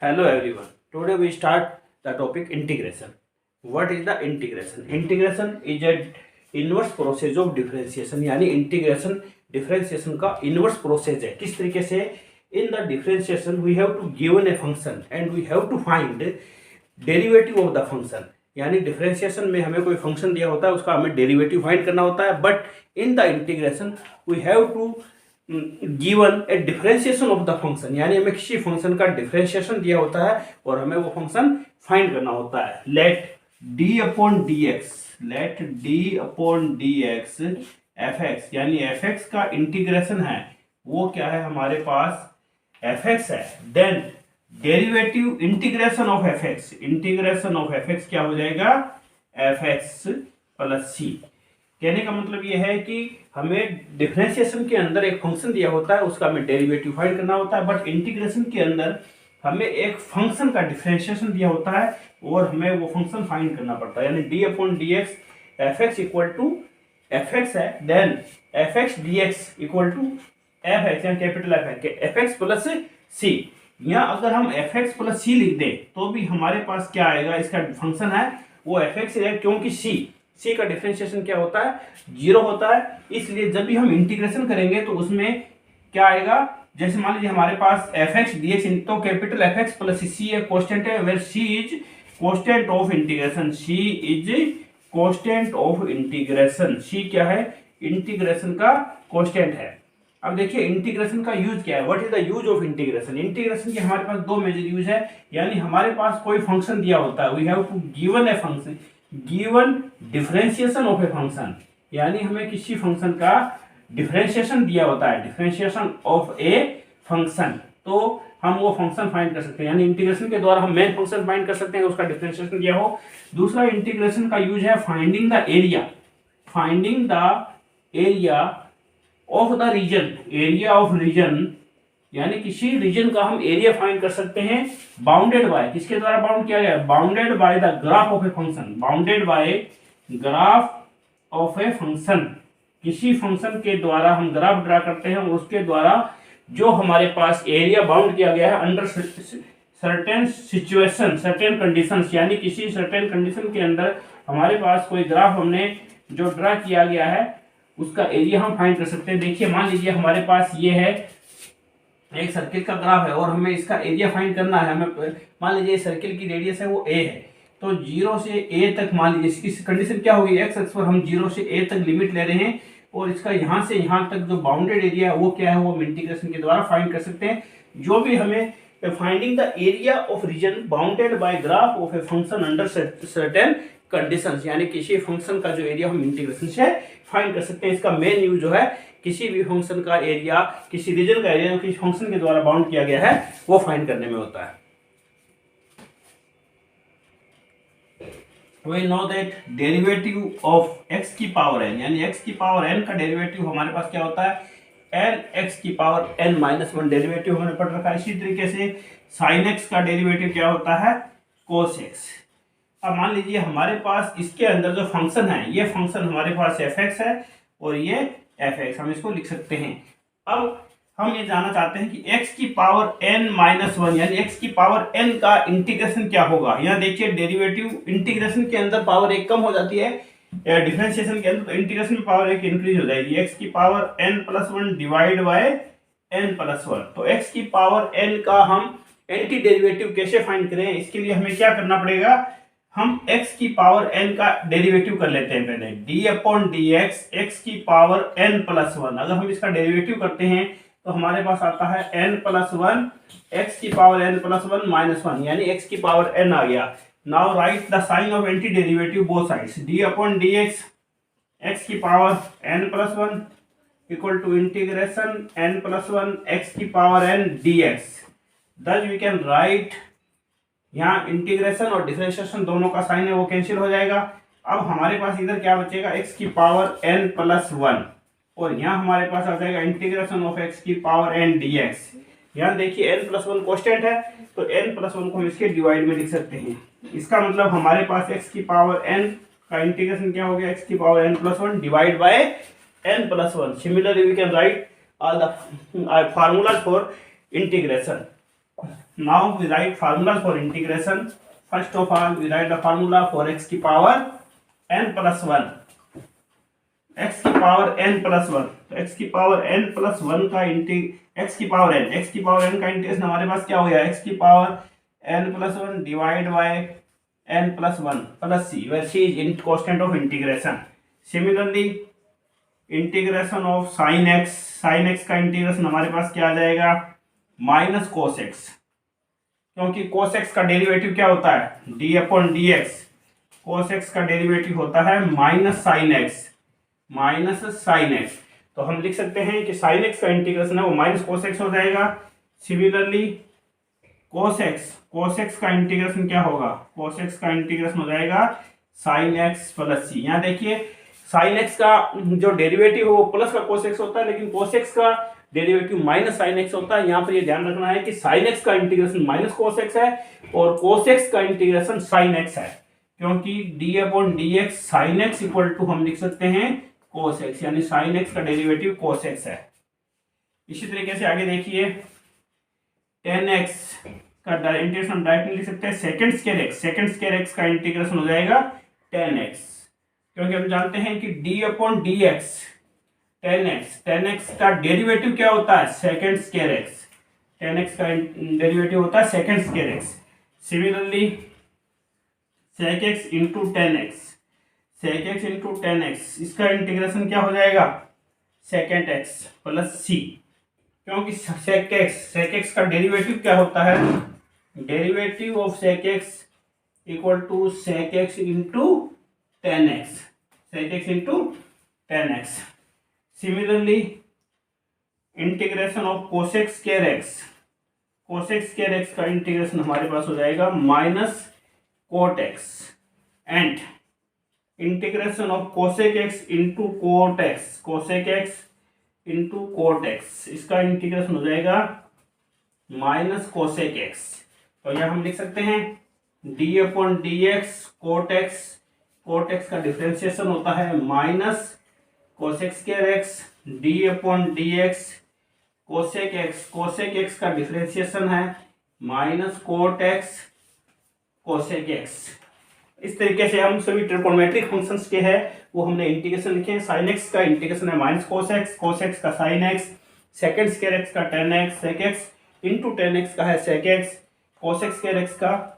Hello everyone. Today we start the topic integration. What is the integration? Integration is a inverse process of differentiation. यानी integration differentiation का inverse process है. किस तरीके से? In the differentiation we have to given a function and we have to find derivative of the function. यानी differentiation में हमें कोई function दिया होता है, उसका हमें derivative find करना होता है. But in the integration we have to given A differentiation of the function, यानी हमें किसी फंक्शन का डिफरेंशिएशन दिया होता है और हमें वो फंक्शन फाइंड करना होता है. Let D upon D X F X, यानी एफ एक्स का इंटीग्रेशन है वो क्या है हमारे पास एफ एक्स है. Then derivative integration of F X क्या हो जाएगा एफ एक्स प्लस सी. कहने का मतलब ये है कि हमें डिफरेंशिएशन के अंदर एक फंक्शन दिया होता है, उसका हमें डेरिवेटिव फाइंड करना होता है. बट इंटीग्रेशन के अंदर हमें एक फंक्शन का डिफरेंशिएशन दिया होता है और हमें वो फंक्शन फाइंड करना पड़ता है. यानी D upon D X F X equal to F X है. Then F X D X equal to F X, या capital F X plus C. या अगर हम एफ एक्स प्लस सी लिख दें तो भी हमारे पास क्या आएगा, इसका फंक्शन है वो एफ एक्स है, क्योंकि सी का डिफरेंशिएशन क्या होता है जीरो होता है. इसलिए जब भी हम इंटीग्रेशन करेंगे तो उसमें क्या आएगा, जैसे मान लीजिए हमारे पास एफ एक्स डी एक्स, तो capital F X plus C एक कांस्टेंट है, where C is constant of integration. C is constant of integration. C क्या है, इंटीग्रेशन का कांस्टेंट है. अब देखिए इंटीग्रेशन का यूज क्या है, what is the use of integration. Integration के हमारे पास दो मेजर यूज है. यानी हमारे पास कोई फंक्शन दिया होता है, we have to given a function, given differentiation of a function, यानी हमें किसी फंक्शन का डिफरेंशिएशन दिया होता है, डिफरेंशिएशन ऑफ ए फंक्शन, तो हम वो फंक्शन फाइंड कर सकते हैं. यानी इंटीग्रेशन के द्वारा हम मेन फंक्शन फाइंड कर सकते हैं, उसका डिफरेंशिएशन दिया हो. दूसरा इंटीग्रेशन का यूज है finding the area, finding the area of the region, area of region, यानी किसी रीजन का हम एरिया फाइंड कर सकते हैं बाउंडेड बाय, किसके द्वारा बाउंड किया गया, bounded by the graph of a function, bounded by graph of a function. किसी फंक्शन के द्वारा हम ग्राफ ड्रा करते हैं, उसके द्वारा जो हमारे पास एरिया बाउंड किया गया है under certain situation, certain conditions, यानी किसी सर्टेन कंडीशन के अंदर हमारे पास कोई ग्राफ हमने जो ड्रा किया गया है उसका एरिया हम फाइंड कर सकते हैं. देखिए मान लीजिए हमारे पास ये है एक सर्किल का ग्राफ है और हमें इसका एरिया फाइंड करना है. हमें मान लीजिए सर्किल की रेडियस है वो ए है, तो जीरो से ए तक मान लीजिए इसकी कंडीशन क्या होगी, एक्स एक्स पर हम जीरो से ए तक लिमिट ले रहे हैं और इसका यहाँ से यहाँ तक जो बाउंडेड एरिया है वो क्या है, वो हम इंटीग्रेशन के द्वारा फाइंड कर सकते हैं. जो भी हमें finding the area of reason bounded by graph of a function under certain conditions, यानी किसी फंक्शन का जो एरिया हम इंटीग्रेशन से फाइंड कर सकते हैं. इसका मेन यूज जो है किसी भी फंक्शन का एरिया, किसी रीजन का एरिया किसी फंक्शन के द्वारा बाउंड किया गया है वो फाइंड करने में होता है. We know that derivative of x की पावर n, यानी x की पावर n का डेरिवेटिव हमारे पास क्या होता है n x की power n minus one derivative हमने पढ़ रखा है. इसी तरीके से sin x का डेरिवेटिव क्या होता है cos x. अब मान लीजिए हमारे पास इसके अंदर जो फंक्शन है, ये फंक्शन हमारे पास एफ एक्स है और ये एफ एक्स, हम इसको लिख सकते हैं. अब हम ये जानना चाहते हैं कि x की पावर n माइनस वन, यानी x की पावर n का इंटीग्रेशन क्या होगा. यहाँ देखिए डेरिवेटिव इंटीग्रेशन के अंदर पावर एक कम हो जाती है, डिफरेंशिएशन के अंदर तो इंटीग्रेशन में पावर एक इंक्रीज हो जाएगी. x की power n plus one divide by n plus one. तो x की पावर n का हम एंटी डेरिवेटिव कैसे फाइंड करें, इसके लिए हमें क्या करना पड़ेगा, हम x की पावर n का डेरिवेटिव कर लेते हैं पहले. d upon D X X की पावर n प्लस वन, अगर हम इसका डेरिवेटिव करते हैं तो हमारे पास आता है n प्लस वन एक्स की power n plus one minus one, यानी x की पावर n आ गया. Now write the sign of anti derivative both sides. d upon D X X की power n plus one equal to integration n plus one X की power n dx. Thus we can write, यहाँ integration और differentiation दोनों का sign है वो cancel हो जाएगा. अब हमारे पास इधर क्या बचेगा, x की पावर n प्लस वन, और यहाँ हमारे पास आ जाएगा इंटीग्रेशन ऑफ x की पावर n dx. यहाँ देखिए n प्लस वन कॉन्स्टेंट है तो n प्लस वन को हम इसके डिवाइड में लिख सकते हैं. इसका मतलब हमारे पास x की पावर n का इंटीग्रेशन क्या हो गया, x की power n plus one divide by n plus one. Similarly we can write all the formulas for integration. Now we write formulas for integration. First of all, we write the formula for x की power n plus 1. x की power n plus 1, तो x की power n plus 1 का x की power n का integration हमारे पास क्या हो गया, x की power n plus 1 divide by n plus 1 plus c, where c is constant of integration. Similarly, integration of sine x का इंटीग्रेशन हमारे पास क्या आ जाएगा, माइनस कोस x, क्योंकि कोस x का डेरिवेटिव क्या होता है, डी अपॉन डी एक्स. कोस x का डेरिवेटिव होता है माइनस साइन x. तो हम लिख सकते हैं कि साइन x का इंटीग्रेशन है वो माइनस कोस x हो जाएगा. सिमिलरली कोस x का इंटीग्रेशन क्या होगा, कोस x का इंटीग्रेशन हो जाएगा साइन x प्लस सी. यहाँ देखिए साइन x का जो डेरिवेटिव है वो प्लस का कोस x होता है, लेकिन कोस x का डेरिवेटिव माइनस साइन x होता है. यहाँ पर ये ध्यान रखना है कि साइन x का इंटीग्रेशन माइनस कोस x है और कोस x का इंटीग्रेशन साइन x है, क्योंकि D upon D X sine X equal to हम लिख सकते हैं कोस x, यानी साइन x का डेरिवेटिव कोस x है. इसी तरीके से आगे देखिए टेन एक्स का इंटीग्रेशन डायरेक्टली लिख सकते हैं सेकंड स्क्वायर एक्स का इंटीग्रेशन हो जाएगा टेन एक्स, क्योंकि हम जानते हैं कि d upon D X tan X का डेरिवेटिव क्या होता है, sec square X. Tan X का डेरिवेटिव होता है sec square X. Similarly sec X into tan X, इसका इंटीग्रेशन क्या हो जाएगा, सेकेंड एक्स प्लस सी, क्योंकि सेक एक्स का डेरिवेटिव क्या होता है, derivative of sec X equal to sec X into tan X. Similarly integration of cosec square X का इंटीग्रेशन हमारे पास हो जाएगा minus cot X, and integration of cosec X into cot X, इसका इंटीग्रेशन हो जाएगा माइनस कोसेक एक्स. तो यह हम लिख सकते हैं D upon D X cot X का डिफरेंशिएशन होता है minus cosec square X, D upon D X cosec X का डिफरेंशिएशन है minus cot X cosec X. इस तरीके से हम सभी ट्रिगोनोमेट्रिक फंक्शंस के हैं वो हमने इंटीग्रेशन लिखे हैं. साइन एक्स का इंटीग्रेशन है माइनस कोस एक्स का sine X, second square X का tan X, sec X into tan X का है sec X, cosec square X का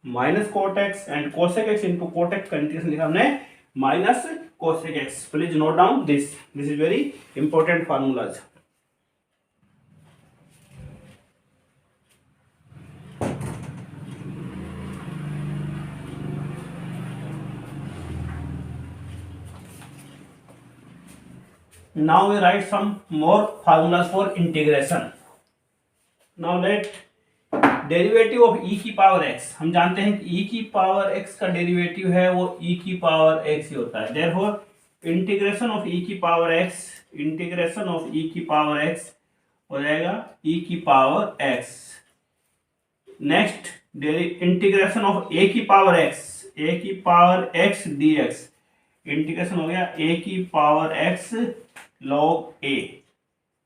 minus cot X, and cosec X into cot X का integration लिखा हमने minus cosec X. Please note down this is very important formulas. Now we write some more formulas for integration. Now let derivative of e की power x, हम जानते हैं कि e की power x का डेरिवेटिव है वो e की पावर x ही होता है. Therefore इंटीग्रेशन ऑफ e की पावर x हो जाएगा e की power x. Next integration of a की पावर x dx, इंटीग्रेशन हो गया a की power x log a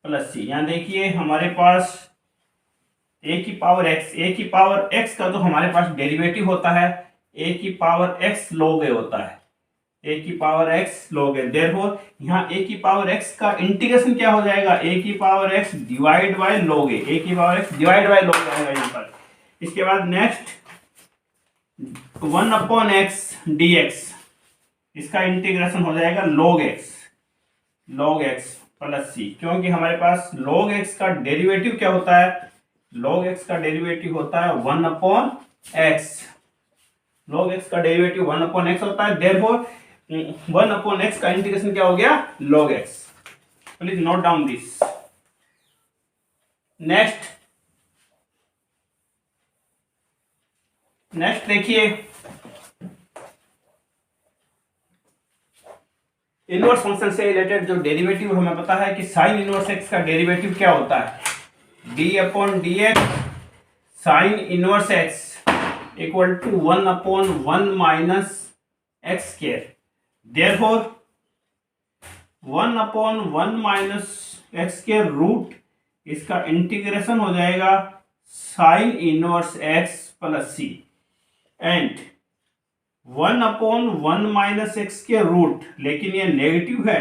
plus C. यहाँ देखिए हमारे पास a की पावर x का तो हमारे पास डेरिवेटिव होता है a की पावर x log a होता है, a की power x log a. Therefore यहाँ a की पावर x का इंटीग्रेशन क्या हो जाएगा, a की power x divide by log a, a की power x divide by log आएगा यहाँ पर. इसके बाद नेक्स्ट 1 अपॉन x dx, इसका इंटीग्रेशन हो जाएगा log x प्लस सी, क्योंकि हमारे पास log x का डेरिवेटिव क्या होता है, log x का डेरिवेटिव होता है 1 अपॉन x. log x का डेरिवेटिव 1 अपॉन x होता है. देयरफॉर 1 अपॉन x का इंटीग्रेशन क्या हो गया, log x. Please note down this. Next देखिए इनवर्स फंक्शन से रिलेटेड जो डेरिवेटिव हमें पता है कि साइन इनवर्स एक्स का डेरिवेटिव क्या होता है, D upon D X sine inverse X equal to 1 upon 1 minus X square. Therefore 1 upon 1 minus X square root, इसका इंटीग्रेशन हो जाएगा sine inverse X plus C and 1/1 - X के root, लेकिन ये नेगेटिव है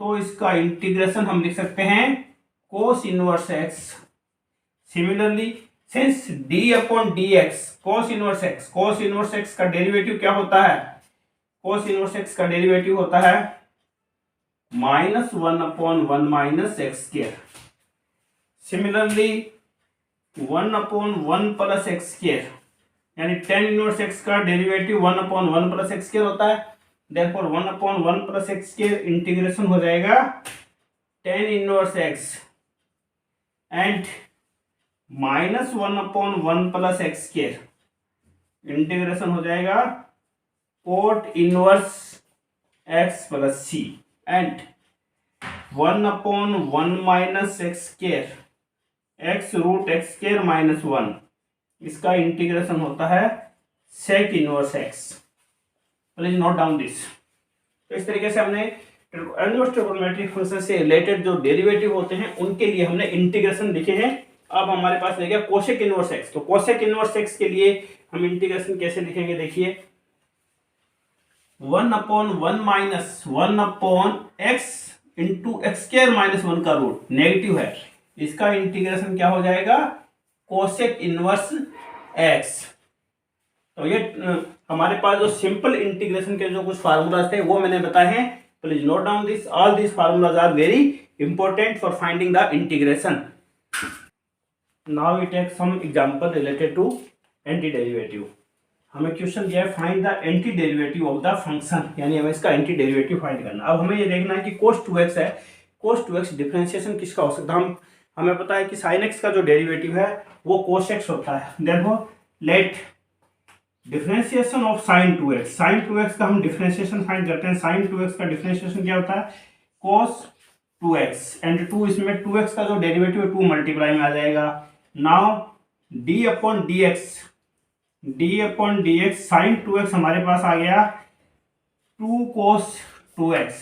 तो इसका इंटीग्रेशन हम लिख सकते हैं cos inverse x. Similarly since d/dx cos inverse X का डेरिवेटिव क्या होता है? कोस इनवर्स एक्स का डेरिवेटिव होता है -1/1 - X square. Similarly 1/1 plus x square यानी tan इनवर्स एक्स का डेरिवेटिव 1/1 प्लस एक्स स्क्वायर होता है। Therefore 1/1 plus x square integration हो जाएगा tan inverse x and -1/1 plus x square integration हो जाएगा cot inverse X plus C and 1/1 - X square X root X square -1, इसका integration होता है sec inverse X. Please note down this. तो इस तरीके से हमने इनवर्स ट्रिगोनोमेट्रिक फंक्शन से रिलेटेड जो डेरिवेटिव होते हैं उनके लिए हमने इंटीग्रेशन लिखे हैं। अब हमारे पास रह गया कोसेक इनवर्स एक्स। तो कोसेक इनवर्स एक्स के लिए हम इंटीग्रेशन कैसे लिखेंगे? देखिए 1/1 - 1 इंटू एक्स स्क्वायर -1 का रूट नेगेटिव है, इसका इंटीग्रेशन क्या हो जाएगा? Cosec inverse x. तो ये हमारे पास जो सिंपल इंटीग्रेशन के जो कुछ फार्मूलाज थे वो मैंने बताए हैं। Please note down this, all this formulas are very important for finding the integration. Now we take some example related to antiderivative. हमें क्वेश्चन दिया है find the antiderivative of the function, यानी हमें इसका anti derivative find करना। अब हमें ये देखना है कि cos 2x है, cos 2x डिफरेंशिएशन किसका हो सकता है? हमें पता है कि sin x का जो डेरिवेटिव है वो cos x होता है। Therefore let differentiation of sin 2x का हम डिफरेंशिएशन फाइंड करते हैं। sin 2x का डिफरेंशिएशन क्या होता है? cos 2x एंड 2, इसमें 2x का जो डेरिवेटिव है 2 मल्टीप्लाई में आ जाएगा। नाउ d/dx sin 2x हमारे पास आ गया 2 cos 2x।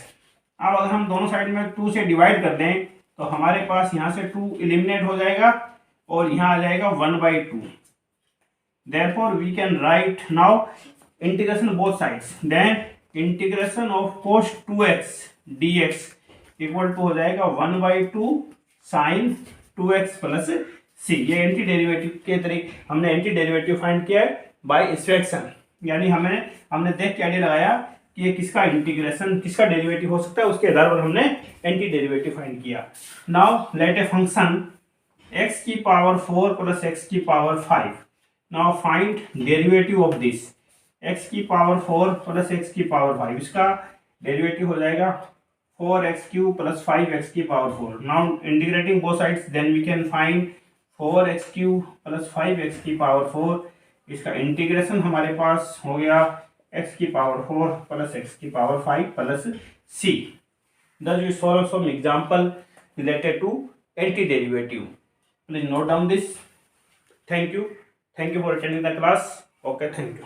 अब अगर हम दोनों साइड में 2 से डिवाइड कर दें तो हमारे पास यहाँ से 2 एलिमिनेट हो जाएगा और यहाँ आ जाएगा 1/2। Therefore we can write now integration both sides, then integration of cos 2x dx equal to हो जाएगा 1/2 sin 2x प्लस c। ये एंटी डेरिवेटिव के तरीके हमने एंटी डेरिवेटिव फाइंड किया है बाय एक्सट्रैक्शन, यानी हमने देख के आइडिया लगाया कि ये किसका इंटीग्रेशन किसका डेरिवेटिव हो सकता है, उसके आधार पर हमने एंटी डेरिवेटिव फाइंड किया। Now let a function x की पावर 4 प्लस x की power 5। Now find derivative of this x की पावर 4 प्लस x की पावर 5, इसका डेरिवेटिव हो जाएगा 4x³ प्लस 5x की power 4। Now integrating both sides then we can find 4x³ plus 5x की power 4, इसका integration हमारे पास हो गया x की पावर 4 प्लस x की power 5 plus c। Thus we solve some example related to antiderivative. Please note down this. Thank you for attending the class. Okay, thank you.